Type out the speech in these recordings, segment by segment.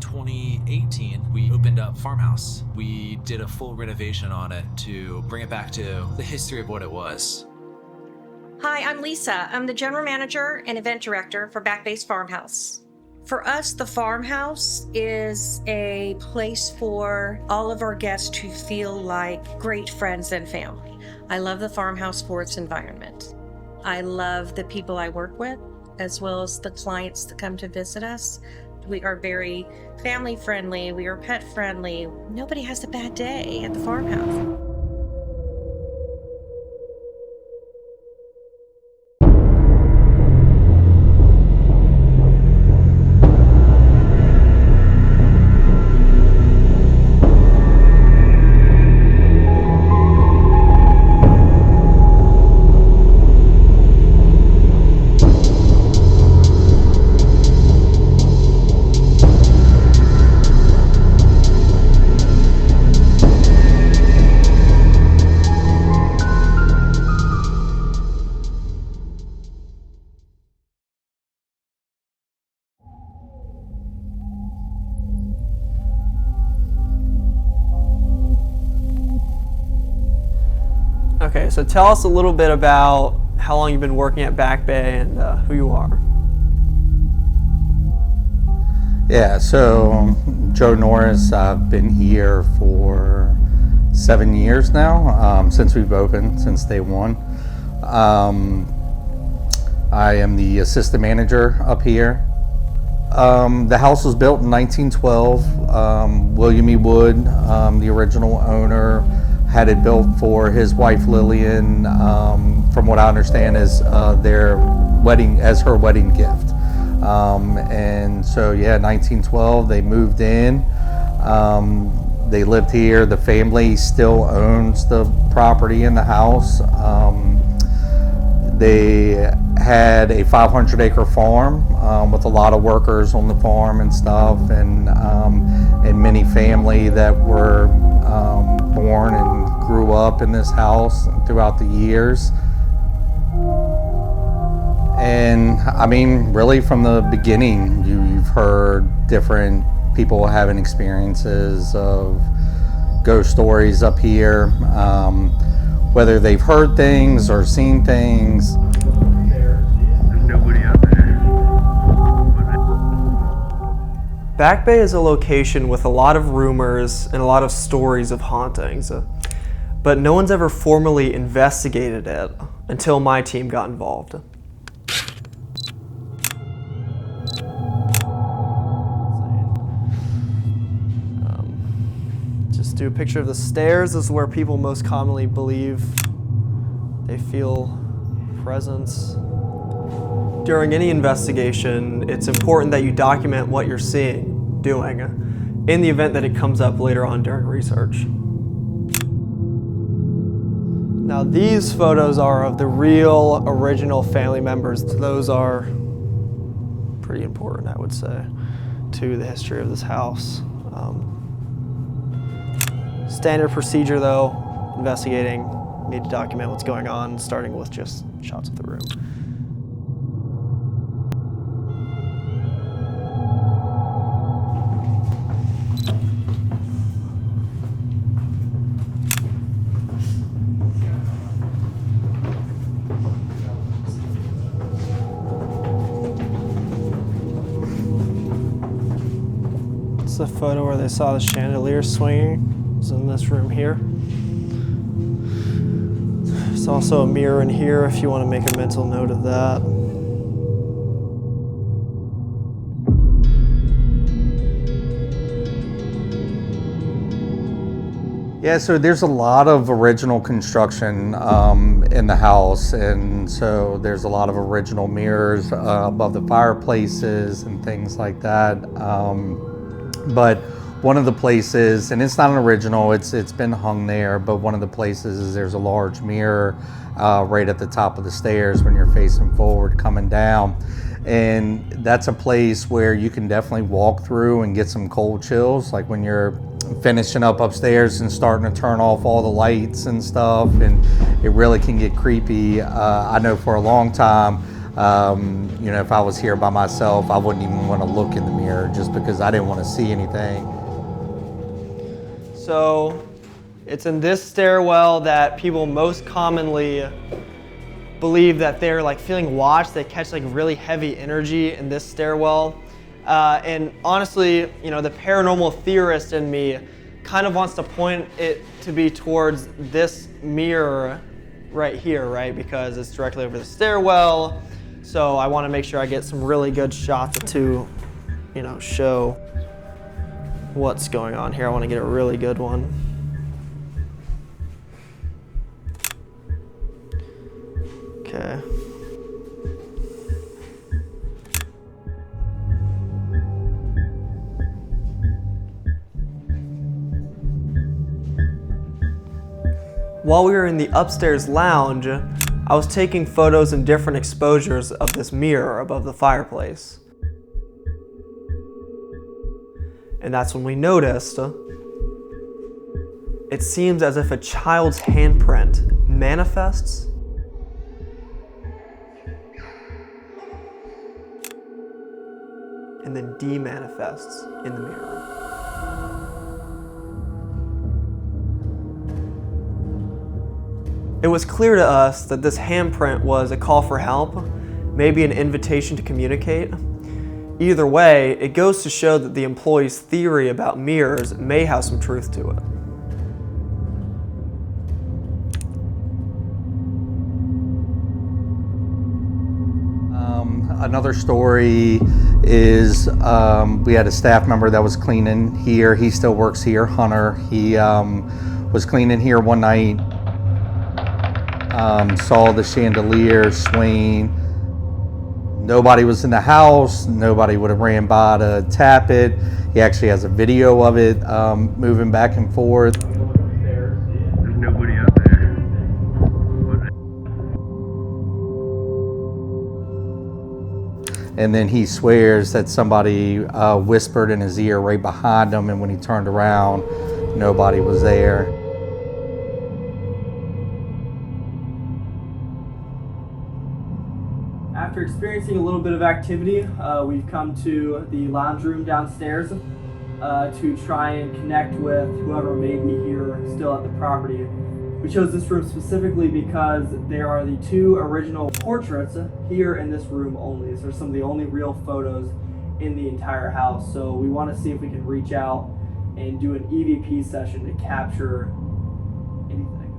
in 2018, we opened up Farmhouse. We did a full renovation on it to bring it back to the history of what it was. Hi, I'm Lisa. I'm the general manager and event director for Back Bay's Farmhouse. For us, the Farmhouse is a place for all of our guests to feel like great friends and family. I love the Farmhouse for its environment. I love the people I work with, as well as the clients that come to visit us. We are very family friendly. We are pet friendly. Nobody has a bad day at the Farmhouse. Okay, so tell us a little bit about how long you've been working at Back Bay and who you are. Yeah, so Joe Norris, I've been here for 7 years now, since we've opened, since day one. I am the assistant manager up here. The house was built in 1912. William E. Wood, the original owner, had it built for his wife Lillian, from what I understand, as their wedding, as her wedding gift. And so, yeah, 1912, they moved in. They lived here. The family still owns the property and the house. They had a 500-acre farm with a lot of workers on the farm and stuff, and many family that were born and grew up in this house throughout the years. And I mean, really from the beginning, you've heard different people having experiences of ghost stories up here, whether they've heard things or seen things. There's nobody out there. Back Bay is a location with a lot of rumors and a lot of stories of hauntings, but no one's ever formally investigated it until my team got involved. Just do a picture of the stairs. This is where people most commonly believe they feel presence. During any investigation, it's important that you document what you're seeing, doing, in the event that it comes up later on during research. Now, these photos are of the real original family members. Those are pretty important, I would say, to the history of this house. Standard procedure though, investigating, need to document what's going on, starting with just shots of the room. It's the photo where they saw the chandelier swinging. It's in this room here. There's also a mirror in here if you want to make a mental note of that. Yeah, so there's a lot of original construction in the house, and so there's a lot of original mirrors above the fireplaces and things like that. But one of the places, and it's not an original, it's been hung there, but one of the places is there's a large mirror right at the top of the stairs when you're facing forward coming down. And that's a place where you can definitely walk through and get some cold chills, like when you're finishing up upstairs and starting to turn off all the lights and stuff, and it really can get creepy. I know for a long time If I was here by myself, I wouldn't even want to look in the mirror just because I didn't want to see anything. So it's in this stairwell that people most commonly believe that they're like feeling watched. They catch like really heavy energy in this stairwell. And honestly, the paranormal theorist in me kind of wants to point it to be towards this mirror right here, right? Because it's directly over the stairwell. So I want to make sure I get some really good shots to, show what's going on here. I want to get a really good one. Okay. While we were in the upstairs lounge, I was taking photos in different exposures of this mirror above the fireplace. And that's when we noticed it seems as if a child's handprint manifests and then de-manifests in the mirror. It was clear to us that this handprint was a call for help, maybe an invitation to communicate. Either way, it goes to show that the employee's theory about mirrors may have some truth to it. Another story is we had a staff member that was cleaning here. He still works here, Hunter. He was cleaning here one night, saw the chandelier swing. Nobody was in the house. Nobody would have ran by to tap it. He actually has a video of it moving back and forth. There's nobody out there. And then he swears that somebody whispered in his ear right behind him, and when he turned around, nobody was there. After experiencing a little bit of activity, we've come to the lounge room downstairs to try and connect with whoever may be here still at the property. We chose this room specifically because there are the two original portraits here in this room only. So they're some of the only real photos in the entire house. So we want to see if we can reach out and do an EVP session to capture anything.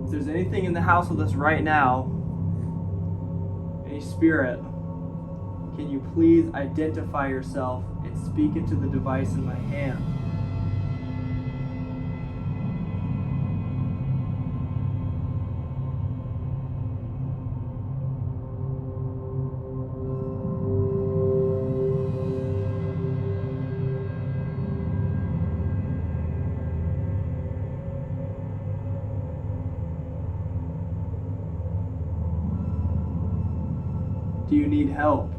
If there's anything in the house with us right now, any spirit, can you please identify yourself and speak into the device in my hand? Do you need help?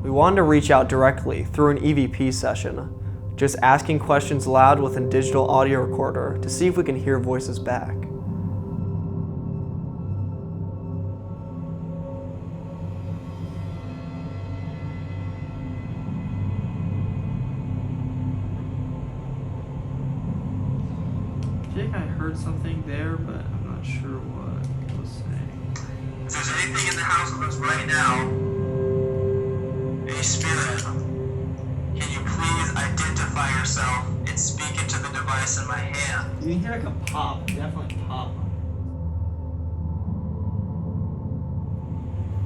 We wanted to reach out directly through an EVP session, just asking questions loud with a digital audio recorder to see if we can hear voices back. I think I heard something there, but I'm not sure what it was saying. If there's anything in the house with us right now, a spirit, can you please identify yourself and speak into the device in my hand? You can hear like a pop, definitely pop.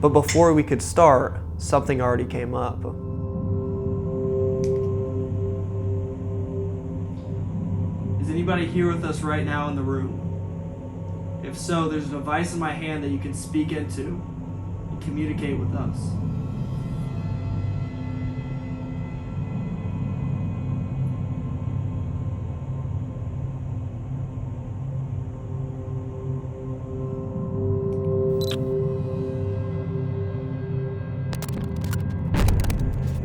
But before we could start, something already came up. Is anybody here with us right now in the room? If so, there's a device in my hand that you can speak into and communicate with us.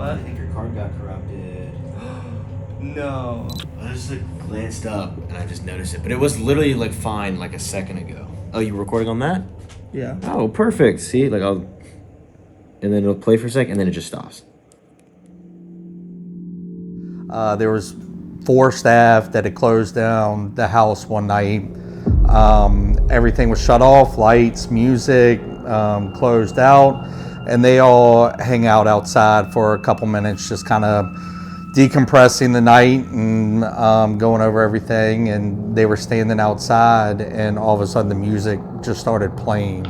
I think your card got corrupted. No. just like glanced up and I just noticed it, but it was literally like fine like a second ago. Oh, you recording on that? Yeah. Oh, perfect. See, like and then it'll play for a sec and then it just stops. There was 4 staff that had closed down the house one night. Everything was shut off, lights, music, closed out, and they all hang out outside for a couple minutes, just kind of decompressing the night and going over everything. And they were standing outside, and all of a sudden the music just started playing.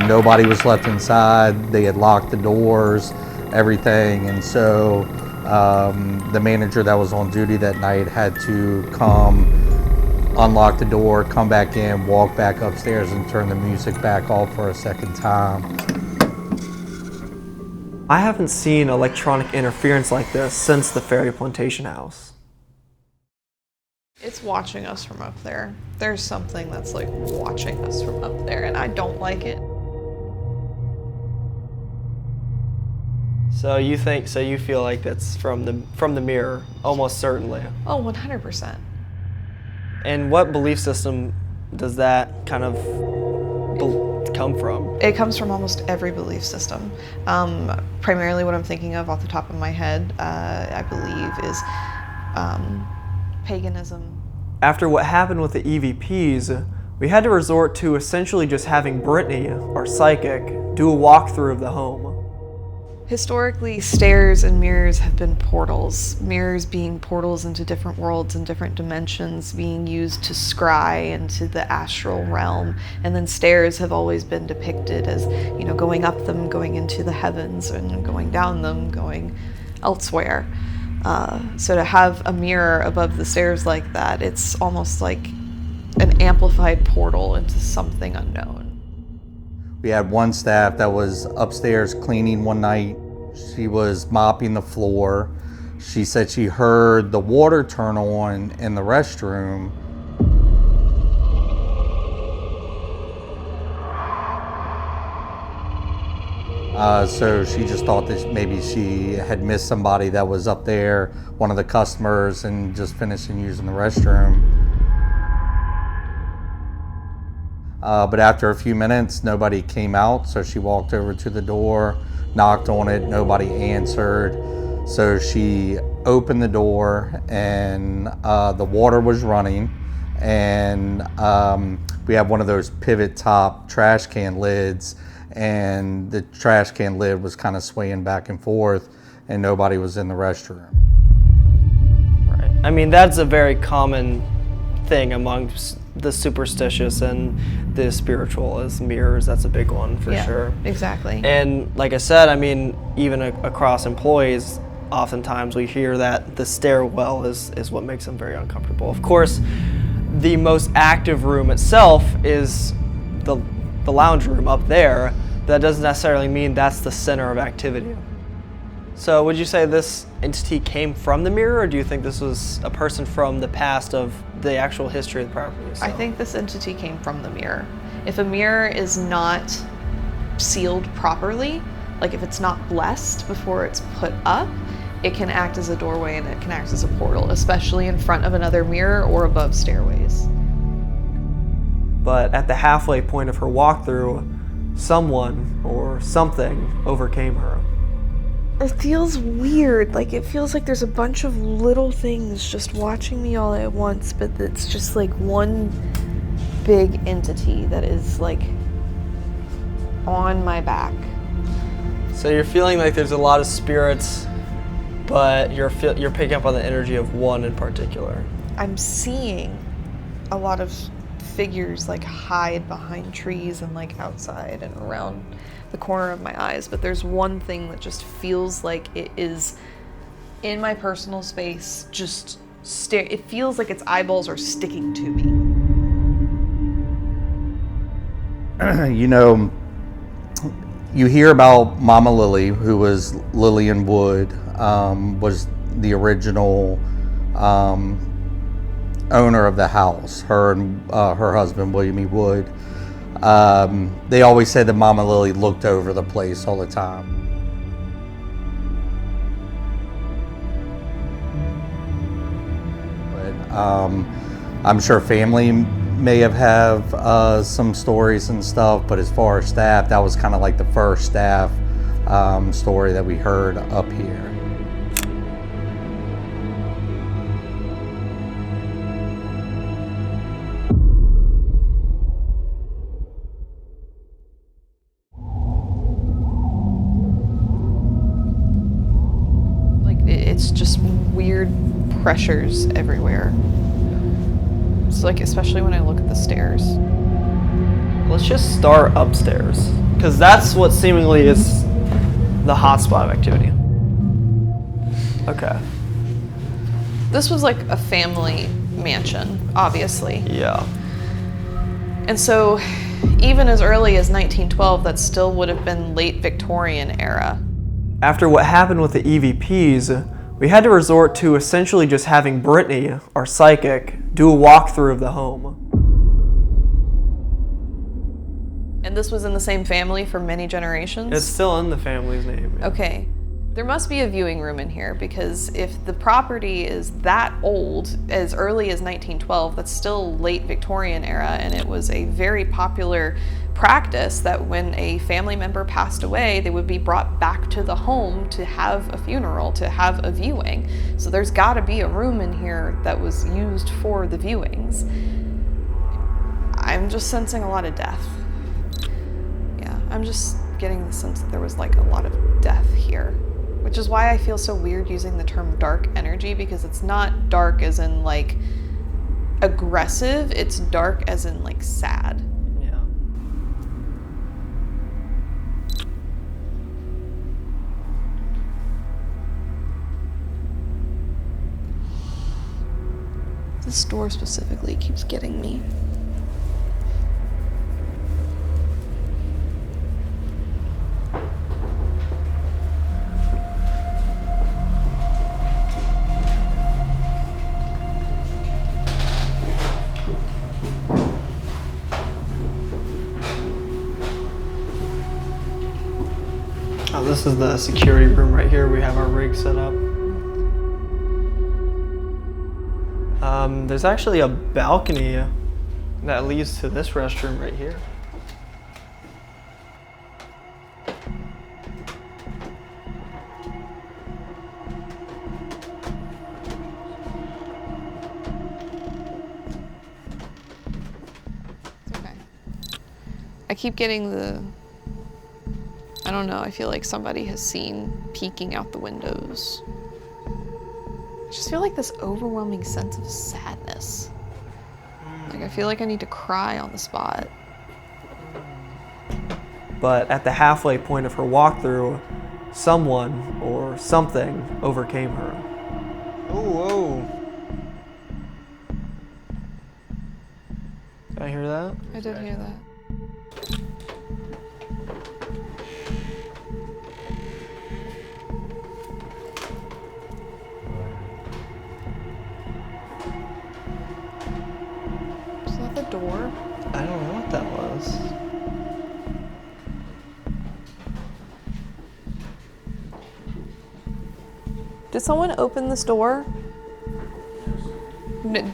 Nobody was left inside. They had locked the doors, everything. And so the manager that was on duty that night had to come, unlock the door, come back in, walk back upstairs and turn the music back off for a second time. I haven't seen electronic interference like this since the Fairy Plantation House. It's watching us from up there. There's something that's like watching us from up there, and I don't like it. So you feel like that's from the mirror, almost certainly. Oh, 100%. And what belief system does that kind of come from? It comes from almost every belief system. Primarily what I'm thinking of off the top of my head, I believe, is paganism. After what happened with the EVPs, we had to resort to essentially just having Brittany, our psychic, do a walkthrough of the home. Historically, stairs and mirrors have been portals. Mirrors being portals into different worlds and different dimensions, being used to scry into the astral realm. And then stairs have always been depicted as, you know, going up them, going into the heavens, and going down them, going elsewhere. So to have a mirror above the stairs like that, it's almost like an amplified portal into something unknown. We had one staff that was upstairs cleaning one night. She was mopping the floor. She said she heard the water turn on in the restroom. So she just thought that maybe she had missed somebody that was up there, one of the customers, and just finishing using the restroom. But after a few minutes, nobody came out, so she walked over to the door, knocked on it, nobody answered. So she opened the door, and the water was running, and we have one of those pivot top trash can lids, and the trash can lid was kind of swaying back and forth, and nobody was in the restroom. Right. I mean, that's a very common thing among the superstitious and the spiritual, is mirrors. That's a big one for sure. Exactly. And like I said, I mean, even across employees, oftentimes we hear that the stairwell is what makes them very uncomfortable. Of course, the most active room itself is the lounge room up there. That doesn't necessarily mean that's the center of activity. So would you say this entity came from the mirror, or do you think this was a person from the past of the actual history of the property? I think this entity came from the mirror. If a mirror is not sealed properly, like if it's not blessed before it's put up, it can act as a doorway and it can act as a portal, especially in front of another mirror or above stairways. But at the halfway point of her walkthrough, someone or something overcame her. It feels weird, like it feels like there's a bunch of little things just watching me all at once, but it's just like one big entity that is like on my back. So you're feeling like there's a lot of spirits, but you're picking up on the energy of one in particular. I'm seeing a lot of figures like hide behind trees and like outside and around the corner of my eyes, but there's one thing that just feels like it is in my personal space, just it feels like its eyeballs are sticking to me. You know, you hear about Mama Lily, who was Lillian Wood, was the original owner of the house. Her and her husband, William E. Wood. They always said that Mama Lily looked over the place all the time. But I'm sure family may have some stories and stuff, but as far as staff, that was kind of like the first staff story that we heard up here. It's just weird pressures everywhere. It's like, especially when I look at the stairs. Let's just start upstairs, because that's what seemingly is the hotspot of activity. Okay. This was like a family mansion, obviously. Yeah. And so, even as early as 1912, that still would have been late Victorian era. After what happened with the EVPs, we had to resort to essentially just having Brittany, our psychic, do a walkthrough of the home. And this was in the same family for many generations? It's still in the family's name. Yeah. Okay. There must be a viewing room in here, because if the property is that old, as early as 1912, that's still late Victorian era, and it was a very popular practice that when a family member passed away, they would be brought back to the home to have a funeral, to have a viewing. So there's got to be a room in here that was used for the viewings. I'm just sensing a lot of death. Yeah, I'm just getting the sense that there was like a lot of death here. Which is why I feel so weird using the term dark energy, because it's not dark as in like aggressive, it's dark as in like sad. Yeah. This door specifically keeps getting me. Oh, this is the security room right here. We have our rig set up. There's actually a balcony that leads to this restroom right here. It's okay. I keep getting I don't know, I feel like somebody has seen peeking out the windows. I just feel like this overwhelming sense of sadness. Like I feel like I need to cry on the spot. But at the halfway point of her walkthrough, someone or something overcame her. Oh, whoa. Did I hear that? I did hear that. Is that the door? I don't know what that was. Did someone open this door?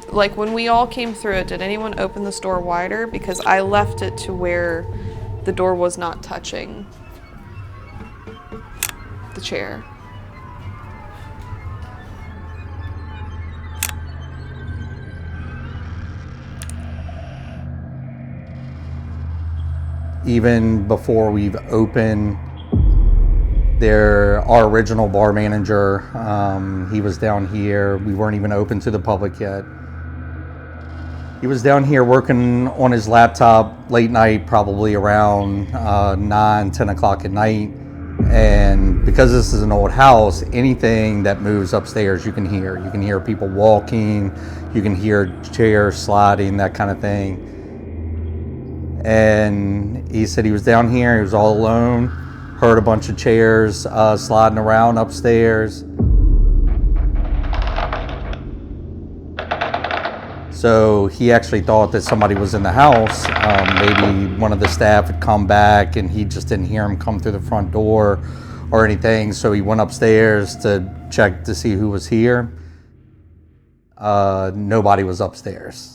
Like when we all came through it, did anyone open this door wider? Because I left it to where the door was not touching the chair. Even before we've opened, our original bar manager, he was down here. We weren't even open to the public yet. He was down here working on his laptop late night, probably around 9, 10 o'clock at night. And because this is an old house, anything that moves upstairs you can hear. You can hear people walking, you can hear chairs sliding, that kind of thing. And he said he was down here, he was all alone, heard a bunch of chairs sliding around upstairs. So he actually thought that somebody was in the house. Maybe one of the staff had come back and he just didn't hear him come through the front door or anything. So he went upstairs to check to see who was here. Nobody was upstairs.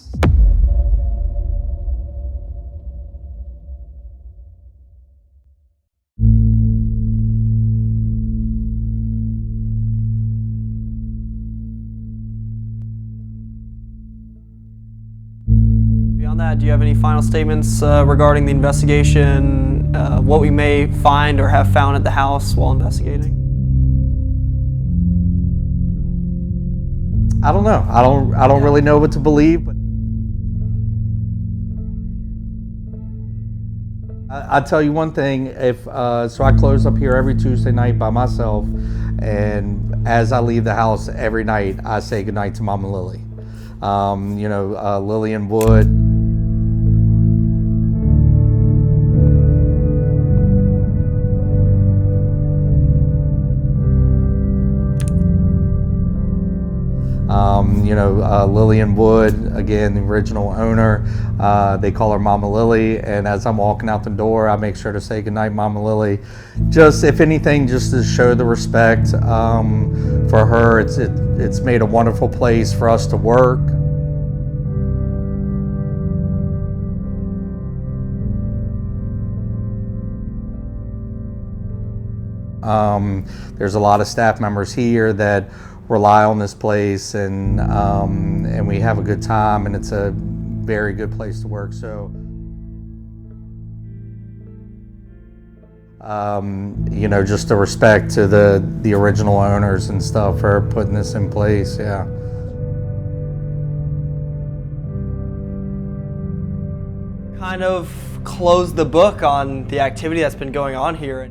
Beyond that, do you have any final statements regarding the investigation, what we may find or have found at the house while investigating? I don't know. I don't really know what to believe, but I'll tell you one thing. So I close up here every Tuesday night by myself, and as I leave the house every night, I say goodnight to Mama Lily. Lillian Wood. Lillian Wood, again, the original owner. They call her Mama Lily, and as I'm walking out the door, I make sure to say goodnight, Mama Lily. Just, if anything, just to show the respect for her. It's made a wonderful place for us to work. There's a lot of staff members here that rely on this place, and we have a good time, and it's a very good place to work. So, just the respect to the original owners and stuff for putting this in place. Yeah. Kind of close the book on the activity that's been going on here.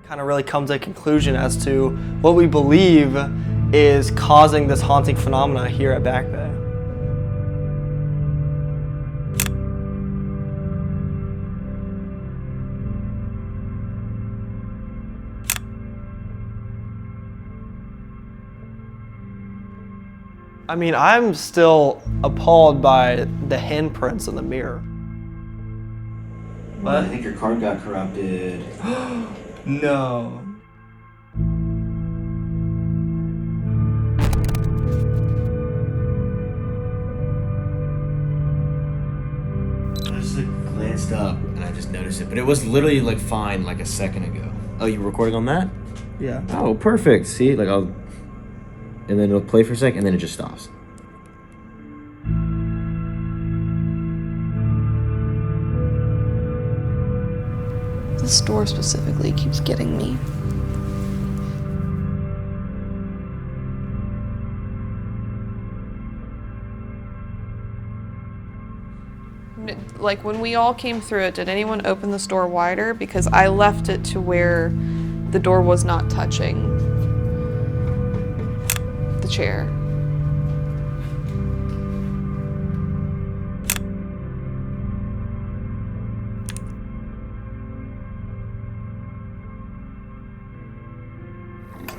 Kind of really come to a conclusion as to what we believe is causing this haunting phenomena here at Back Bay. I mean, I'm still appalled by the handprints in the mirror. I think your card got corrupted. No. I just glanced up and I just noticed it, but it was literally fine a second ago. Oh, you were recording on that? Yeah. Oh, perfect. See, and then it'll play for a sec and then it just stops. This door specifically keeps getting me. When we all came through it, did anyone open this door wider? Because I left it to where the door was not touching the chair.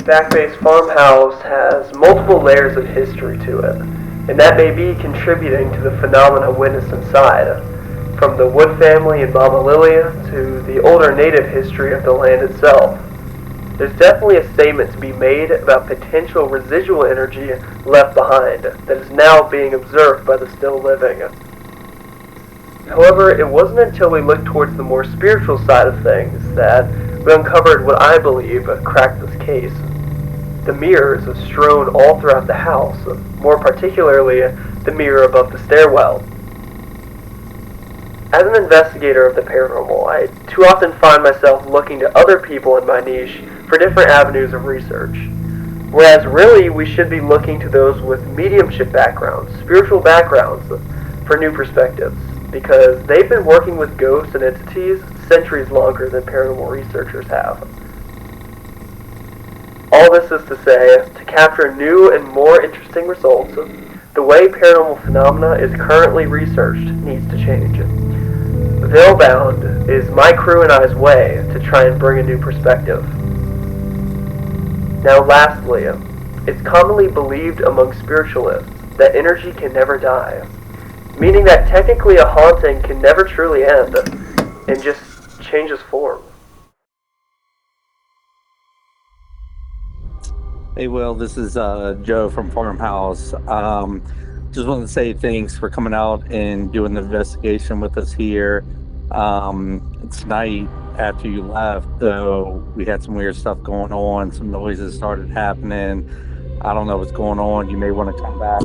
Back Bay's farmhouse has multiple layers of history to it, and that may be contributing to the phenomena witnessed inside, from the Wood family and Mama Lilia to the older native history of the land itself. There's definitely a statement to be made about potential residual energy left behind that is now being observed by the still living. However, it wasn't until we looked towards the more spiritual side of things that we uncovered what I believe cracked this case. The mirrors are strewn all throughout the house, more particularly the mirror above the stairwell. As an investigator of the paranormal, I too often find myself looking to other people in my niche for different avenues of research. Whereas really we should be looking to those with mediumship backgrounds, spiritual backgrounds, for new perspectives, because they've been working with ghosts and entities centuries longer than paranormal researchers have. All this is to say, to capture new and more interesting results, the way paranormal phenomena is currently researched needs to change. Veilbound is my crew and I's way to try and bring a new perspective. Now lastly, It's commonly believed among spiritualists that energy can never die, meaning that technically a haunting can never truly end and just changes form. Hey, Will, this is Joe from Farmhouse. Just wanted to say thanks for coming out and doing the investigation with us here. Tonight, after you left, though, we had some weird stuff going on. Some noises started happening. I don't know what's going on. You may want to come back.